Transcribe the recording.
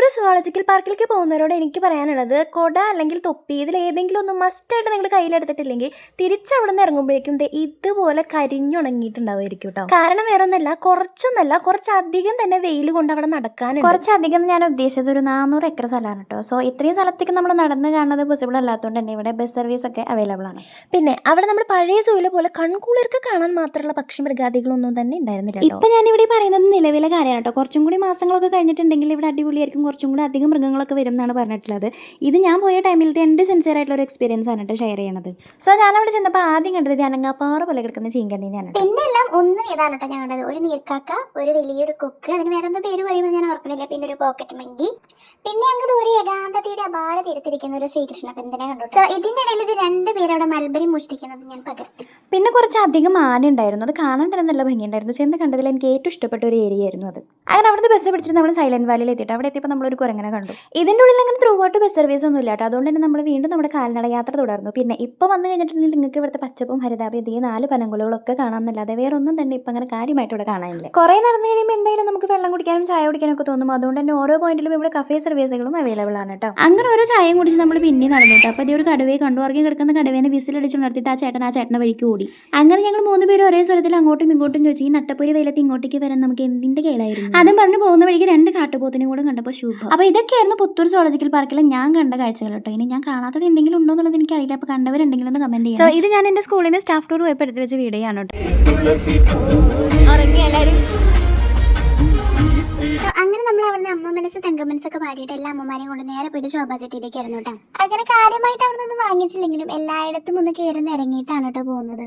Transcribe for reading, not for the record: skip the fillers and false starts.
ഒരു സുവോളജിക്കൽ പാർക്കിലേക്ക് പോകുന്നവരോട് എനിക്ക് പറയാനുള്ളത് കൊട അല്ലെങ്കിൽ തൊപ്പി ഇതിൽ ഏതെങ്കിലും ഒന്ന് മസ്റ്റായിട്ട് നിങ്ങൾ കയ്യിലെടുത്തിട്ടില്ലെങ്കിൽ തിരിച്ചവിടെ നിന്ന് ഇറങ്ങുമ്പോഴേക്കും ഇതുപോലെ കരിഞ്ഞുണങ്ങിയിട്ടുണ്ടാവുമായിരിക്കും കേട്ടോ. കാരണം വേറെ ഒന്നല്ല, കുറച്ചധികം തന്നെ വെയിൽ കൊണ്ട് അവിടെ നടക്കാനുണ്ട്. കുറച്ചധികം ഞാൻ ഉദ്ദേശിച്ചത് ഒരു 400 ഏക്കർ സ്ഥലമാണ് കേട്ടോ. സോ ഇത്രയും സ്ഥലത്തേക്ക് നമ്മൾ നടന്ന് കാണുന്നത് പോസിബിൾ അല്ലാത്തതുകൊണ്ട് തന്നെ ഇവിടെ ബസ് സർവീസ് ഒക്കെ അവൈലബിൾ ആണ്. പിന്നെ അവിടെ നമ്മൾ പഴയ സൂയിലെ പോലെ കൺകൂളിർക്ക് കാണാൻ മാത്രമുള്ള പക്ഷി മൃഗാദികളൊന്നും തന്നെ ഉണ്ടായിരുന്നില്ല. ഇപ്പം ഞാനിവിടെ പറയുന്നത് നിലവിലെ കാര്യമാണ് കേട്ടോ. കുറച്ചും കൂടി മാസങ്ങളൊക്കെ കഴിഞ്ഞിട്ടുണ്ടെങ്കിൽ ഇവിടെ അടിപൊളിയായിരിക്കും, കുറച്ചും കൂടി അധികം മൃഗങ്ങളൊക്കെ വരും എന്നാണ് പറഞ്ഞിട്ടുള്ളത്. ഇത് ഞാൻ പോയ ടൈമിലത്തെ എൻ്റെ സിൻസിയർ ആയിട്ടുള്ള ഒരു എക്സ്പീരിയൻസ് ആണ് കേട്ടോ ഷെയർ ചെയ്യണത്. സോ ഞാൻ അവിടെ ചെന്നപ്പോൾ ആദ്യം കണ്ടത് അനങ്ങാപ്പാറ പോലെ കിടക്കുന്ന ചീങ്കണ്ണീനെയാണ്. പിന്നെ എല്ലാം ഒന്നും ഏതാണ് കേട്ടോ ഞാൻ കണ്ടത്. ഒരു നീർക്കാക്ക, ഒരു വലിയൊരു കൊക്ക്, അതിന് വേറെ എന്തോ പേര് പറയുമ്പോൾ ഞാൻ ഓർക്കണില്ല. പിന്നെ ഒരു പോക്കറ്റ് മങ്കി, പിന്നെ അങ്ങ് ദൂരെ ഏകാന്തതയുടെ അപാര തീരത്തിരിക്കുന്ന ഒരു ശ്രീകൃഷ്ണ പെന്തിനെ കണ്ടു. സോ ഇതിൻ്റെ ഇടയിൽ ഇത് 2 പേര് അവിടെ മൽബരി മോഷ്ടിക്കുന്നത് ഞാൻ പകർത്തി. പിന്നെ കുറച്ചധികം ആന ഉണ്ടായിരുന്നു. അത് കാണാൻ തന്നെ നല്ല ഭംഗിയുണ്ടായിരുന്നു. ചെന്ന് കണ്ടതിൽ എനിക്ക് ഏറ്റവും ഇഷ്ടപ്പെട്ട ഒരു ഏരിയ ആയിരുന്നു അത്. അങ്ങനെ അവിടുത്തെ ബസ് പിടിച്ചിട്ട് നമ്മൾ സൈലന്റ് വാലിയിൽ എത്തിയിട്ട് അവിടെ എത്തിയപ്പോൾ നമ്മളൊരു കുരങ്ങനെ കണ്ടു. ഇതിൻ്റെ ഉള്ളിൽ അങ്ങനെ ത്രൂ ഔട്ട് ബസ് സർവീസ് ഒന്നും ഇല്ല കേട്ടോ. അതുകൊണ്ട് തന്നെ നമ്മൾ വീണ്ടും നമ്മുടെ കാൽനട യാത്ര തുടർന്നു. പിന്നെ ഇപ്പോൾ വന്നു കഴിഞ്ഞിട്ടുണ്ടെങ്കിൽ നിങ്ങൾക്ക് ഇവിടുത്തെ പച്ചപ്പും ഹരിതാപയും ഈ 4 പനങ്കുലകളൊക്കെ കാണാമെന്നല്ലാതെ വേറെ ഒന്നും തന്നെ ഇപ്പം അങ്ങനെ കാര്യമായിട്ട് ഇവിടെ കാണാനില്ല. കുറേ നടന്നു കഴിയുമ്പോൾ എന്തായാലും നമുക്ക് വെള്ളം കുടിക്കാനും ചായ കുടിക്കാനും ഒക്കെ തോന്നും. അതുകൊണ്ട് തന്നെ ഓരോ പോയിന്റിലും ഇവിടെ കഫേ സർവീസുകളും അവൈലബിൾ ആണ് കേട്ടോ. അങ്ങനെ ഓരോ ചായയും കുടിച്ച് നമ്മൾ പിന്നെ നടന്നു കേട്ടോ. അപ്പോൾ ഒരു കടുവയെ കണ്ടു. ഉറങ്ങി കിടക്കുന്ന കടുവേനെ വിസിലടിച്ച് ഉണർത്തിയിട്ട് ആ ചേട്ടൻ്റെ വഴിക്ക് ഓടി. അങ്ങനെ ഞങ്ങൾ 3 പേരും ഒരേ സ്വരത്തിൽ അങ്ങോട്ടും ഇങ്ങോട്ടും ചോദിച്ചു ഈ നട്ടപ്പൊരി വെയിലത്ത് ഇങ്ങോട്ടേക്ക് വരാൻ നമുക്ക് എന്തിന്റെ കേടായിരുന്നു. അതും പറഞ്ഞു പോകുന്ന വഴിക്ക് 2 കാട്ടുപോത്തിനും കൂടെ കണ്ടപ്പോൾ ശുഭം. അപ്പോൾ ഇതൊക്കെയായിരുന്നു പുത്തൂർ സുവോളജിക്കൽ പാർക്കിൽ ഞാൻ കണ്ട കാഴ്ചകൾ കേട്ടോ. ഇനി ഞാൻ കാണാത്തത് എന്തെങ്കിലും ഉണ്ടോ എന്നുള്ളത് എനിക്കറിയില്ല. അപ്പോൾ കണ്ടവരുണ്ടെങ്കിലും ഒന്ന് കമന്റ് ചെയ്യാം. ഇത് ഞാൻ എൻ്റെ സ്കൂളിൽ നിന്ന് സ്റ്റാഫ് ടൂർ പോയപ്പോൾ എടുത്ത് വെച്ച വീഡിയോ ആണ് കേട്ടോ. അങ്ങനെ നമ്മൾ അവിടുന്ന് അമ്മ മനസ്സ് തങ്ക മനസ്സൊക്കെ പാടിയിട്ട് എല്ലാ അമ്മമാരെയും കൊണ്ട് നേരെ പോയിട്ട് ശോഭാ സെറ്റിയിലേക്ക് ആയിരുന്നു കേട്ടോ. അങ്ങനെ കാര്യമായിട്ട് അവിടെ നിന്ന് വാങ്ങിച്ചില്ലെങ്കിലും എല്ലായിടത്തും ഒന്ന് കയറി ഇറങ്ങിയിട്ടാണ് കേട്ടോ പോകുന്നത്.